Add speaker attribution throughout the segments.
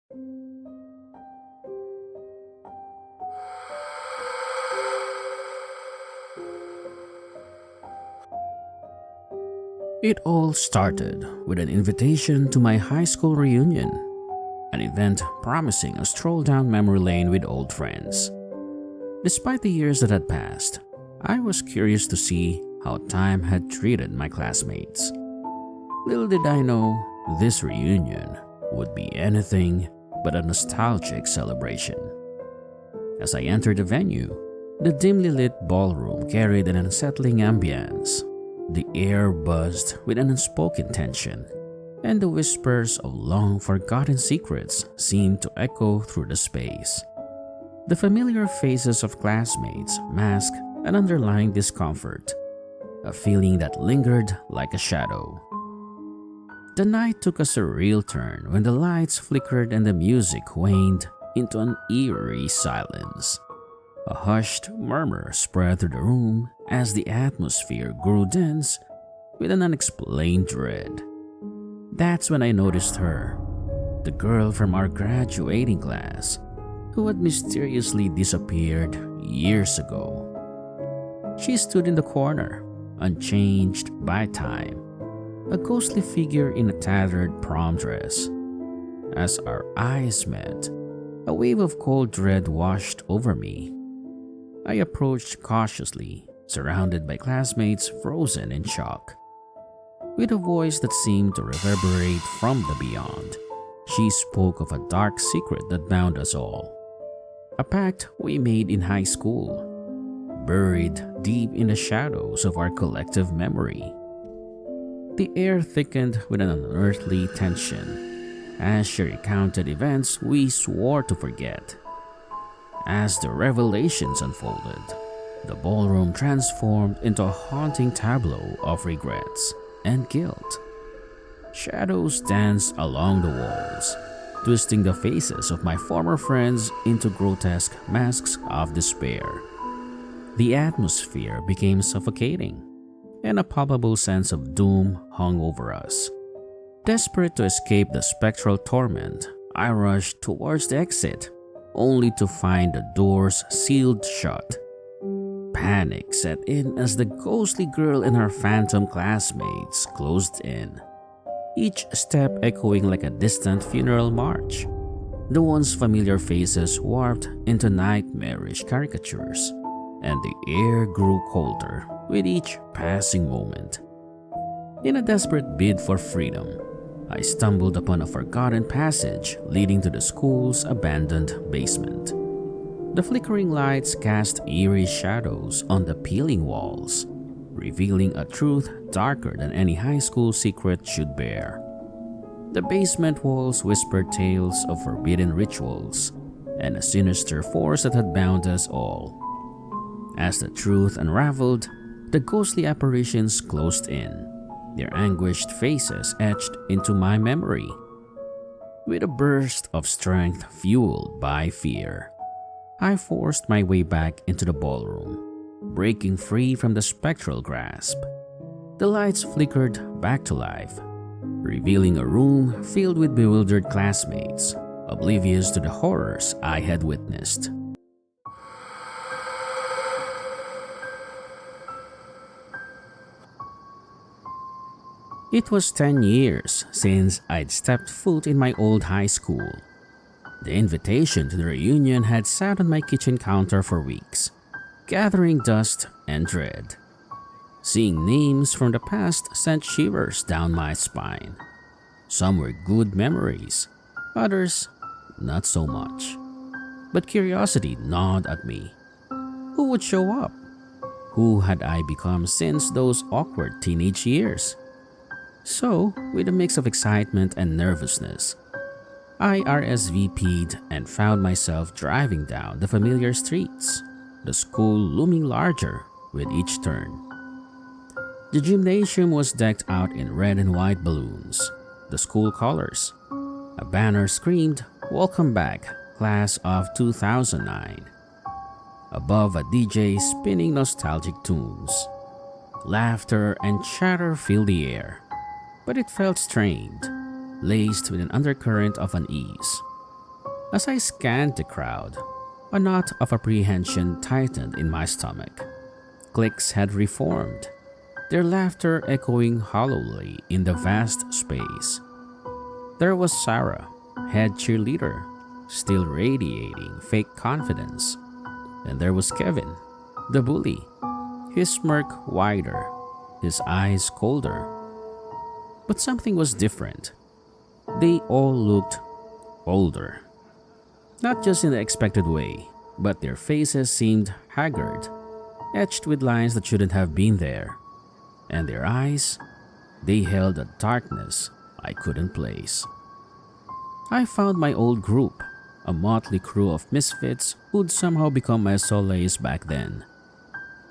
Speaker 1: It all started with an invitation to my high school reunion, an event promising a stroll down memory lane with old friends. Despite the years that had passed, I was curious to see how time had treated my classmates. Little did I know this reunion would be anything but a nostalgic celebration. As I entered the venue, the dimly lit ballroom carried an unsettling ambience. The air buzzed with an unspoken tension, and the whispers of long-forgotten secrets seemed to echo through the space. The familiar faces of classmates masked an underlying discomfort, a feeling that lingered like a shadow. The night took a surreal turn when the lights flickered and the music waned into an eerie silence. A hushed murmur spread through the room as the atmosphere grew dense with an unexplained dread. That's when I noticed her, the girl from our graduating class who had mysteriously disappeared years ago. She stood in the corner, unchanged by time, a ghostly figure in a tattered prom dress. As our eyes met, a wave of cold dread washed over me. I approached cautiously, surrounded by classmates frozen in shock. With a voice that seemed to reverberate from the beyond, she spoke of a dark secret that bound us all. A pact we made in high school, buried deep in the shadows of our collective memory. The air thickened with an unearthly tension as she recounted events we swore to forget. As the revelations unfolded, the ballroom transformed into a haunting tableau of regrets and guilt. Shadows danced along the walls, twisting the faces of my former friends into grotesque masks of despair. The atmosphere became suffocating, and a palpable sense of doom hung over us. Desperate to escape the spectral torment, I rushed towards the exit, only to find the doors sealed shut. Panic set in as the ghostly girl and her phantom classmates closed in, each step echoing like a distant funeral march. The once familiar faces warped into nightmarish caricatures, and the air grew colder with each passing moment. In a desperate bid for freedom, I stumbled upon a forgotten passage leading to the school's abandoned basement. The flickering lights cast eerie shadows on the peeling walls, revealing a truth darker than any high school secret should bear. The basement walls whispered tales of forbidden rituals and a sinister force that had bound us all. As the truth unraveled, the ghostly apparitions closed in, their anguished faces etched into my memory. With a burst of strength fueled by fear, I forced my way back into the ballroom, breaking free from the spectral grasp. The lights flickered back to life, revealing a room filled with bewildered classmates, oblivious to the horrors I had witnessed. It was 10 years since I'd stepped foot in my old high school. The invitation to the reunion had sat on my kitchen counter for weeks, gathering dust and dread. Seeing names from the past sent shivers down my spine. Some were good memories, others not so much. But curiosity gnawed at me. Who would show up? Who had I become since those awkward teenage years? So, with a mix of excitement and nervousness, I RSVP'd and found myself driving down the familiar streets, the school looming larger with each turn. The gymnasium was decked out in red and white balloons, the school colors. A banner screamed, "Welcome back, class of 2009." Above, a DJ spinning nostalgic tunes. Laughter and chatter filled the air, but it felt strained, laced with an undercurrent of unease. As I scanned the crowd, a knot of apprehension tightened in my stomach. Cliques had reformed, their laughter echoing hollowly in the vast space. There was Sarah, head cheerleader, still radiating fake confidence. And there was Kevin, the bully, his smirk wider, his eyes colder. But something was different. They all looked older. Not just in the expected way, but their faces seemed haggard, etched with lines that shouldn't have been there. And their eyes, they held a darkness I couldn't place. I found my old group, a motley crew of misfits who'd somehow become my solace back then.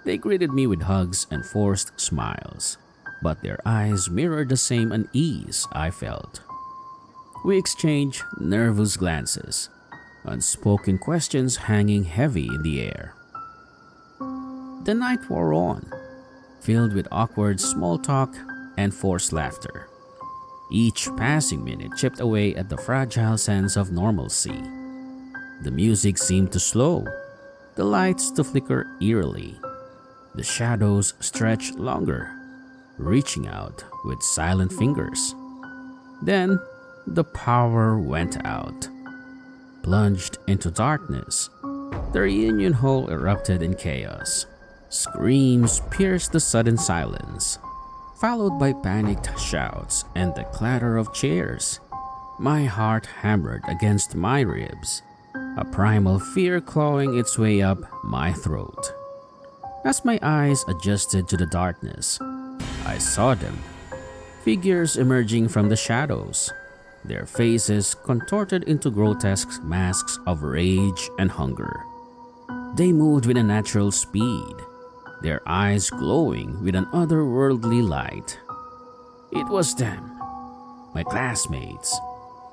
Speaker 1: They greeted me with hugs and forced smiles, but their eyes mirrored the same unease I felt. We exchanged nervous glances, unspoken questions hanging heavy in the air. The night wore on, filled with awkward small talk and forced laughter. Each passing minute chipped away at the fragile sense of normalcy. The music seemed to slow, the lights to flicker eerily, the shadows stretch longer, reaching out with silent fingers. Then the power went out. Plunged into darkness, the reunion hall erupted in chaos. Screams pierced the sudden silence, followed by panicked shouts and the clatter of chairs. My heart hammered against my ribs, a primal fear clawing its way up my throat. As my eyes adjusted to the darkness, I saw them, figures emerging from the shadows, their faces contorted into grotesque masks of rage and hunger. They moved with a natural speed, their eyes glowing with an otherworldly light. It was them, my classmates,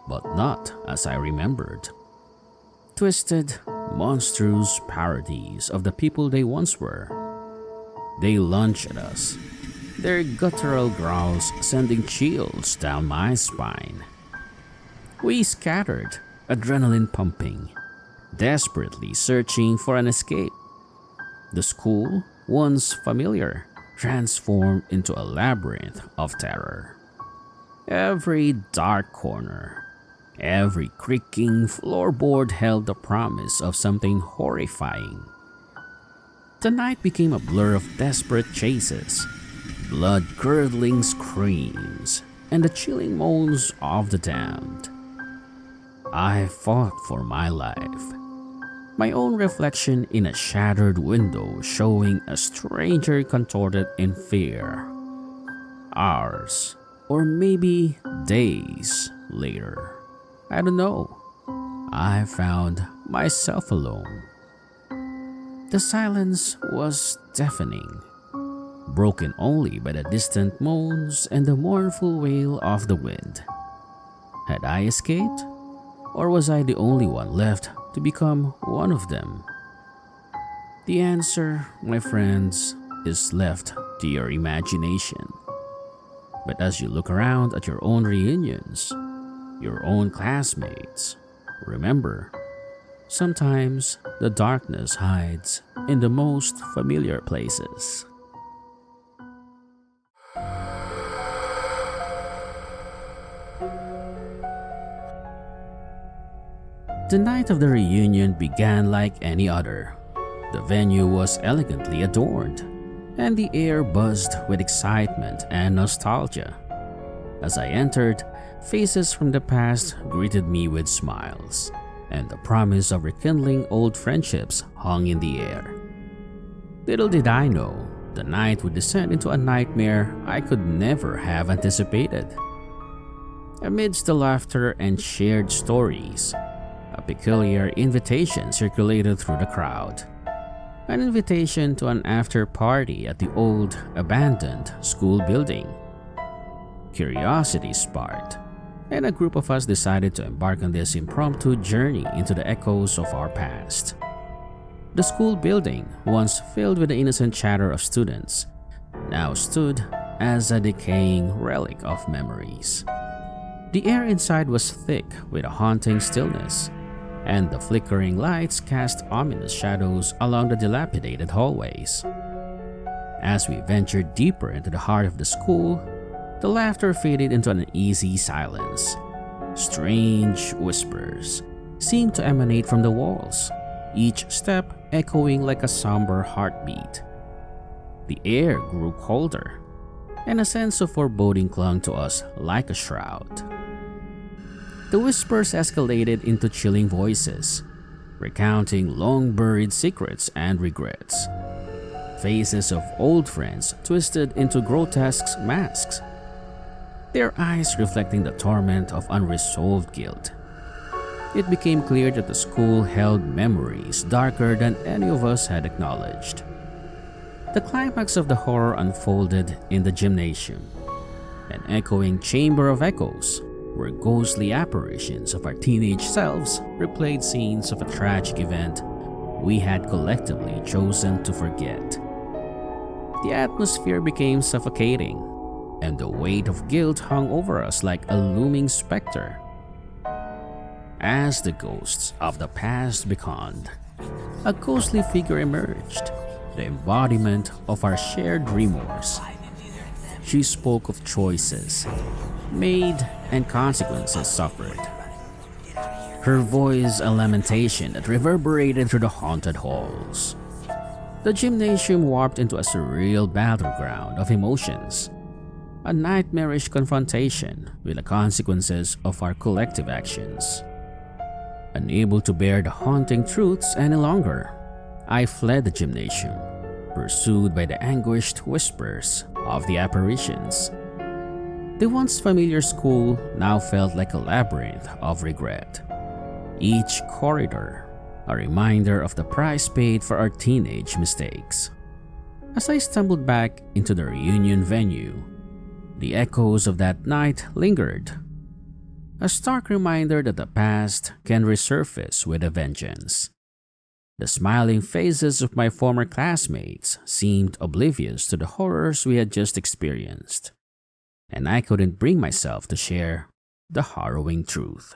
Speaker 1: but not as I remembered. Twisted, monstrous parodies of the people they once were. They lunged at us, their guttural growls sending chills down my spine. We scattered, adrenaline pumping, desperately searching for an escape. The school, once familiar, transformed into a labyrinth of terror. Every dark corner, every creaking floorboard held the promise of something horrifying. The night became a blur of desperate chases, blood-curdling screams, and the chilling moans of the damned. I fought for my life, my own reflection in a shattered window showing a stranger contorted in fear. Hours, or maybe days later, I don't know, I found myself alone. The silence was deafening, broken only by the distant moans and the mournful wail of the wind. Had I escaped? Or was I the only one left to become one of them? The answer, my friends, is left to your imagination. But as you look around at your own reunions, your own classmates, remember, sometimes the darkness hides in the most familiar places. The night of the reunion began like any other. The venue was elegantly adorned, and the air buzzed with excitement and nostalgia. As I entered, faces from the past greeted me with smiles, and the promise of rekindling old friendships hung in the air. Little did I know, the night would descend into a nightmare I could never have anticipated. Amidst the laughter and shared stories, a peculiar invitation circulated through the crowd. An invitation to an after-party at the old, abandoned school building. Curiosity sparked, and a group of us decided to embark on this impromptu journey into the echoes of our past. The school building, once filled with the innocent chatter of students, now stood as a decaying relic of memories. The air inside was thick with a haunting stillness, and the flickering lights cast ominous shadows along the dilapidated hallways. As we ventured deeper into the heart of the school, the laughter faded into an uneasy silence. Strange whispers seemed to emanate from the walls, each step echoing like a somber heartbeat. The air grew colder, and a sense of foreboding clung to us like a shroud. The whispers escalated into chilling voices, recounting long-buried secrets and regrets. Faces of old friends twisted into grotesque masks, their eyes reflecting the torment of unresolved guilt. It became clear that the school held memories darker than any of us had acknowledged. The climax of the horror unfolded in the gymnasium, an echoing chamber of echoes where ghostly apparitions of our teenage selves replayed scenes of a tragic event we had collectively chosen to forget. The atmosphere became suffocating, and the weight of guilt hung over us like a looming specter. As the ghosts of the past beckoned, a ghostly figure emerged, the embodiment of our shared remorse. She spoke of choices made and consequences suffered. Her voice a lamentation that reverberated through the haunted halls. The gymnasium warped into a surreal battleground of emotions, a nightmarish confrontation with the consequences of our collective actions. Unable to bear the haunting truths any longer, I fled the gymnasium, pursued by the anguished whispers of the apparitions. The once familiar school now felt like a labyrinth of regret, each corridor a reminder of the price paid for our teenage mistakes. As I stumbled back into the reunion venue, the echoes of that night lingered, a stark reminder that the past can resurface with a vengeance. The smiling faces of my former classmates seemed oblivious to the horrors we had just experienced, and I couldn't bring myself to share the harrowing truth.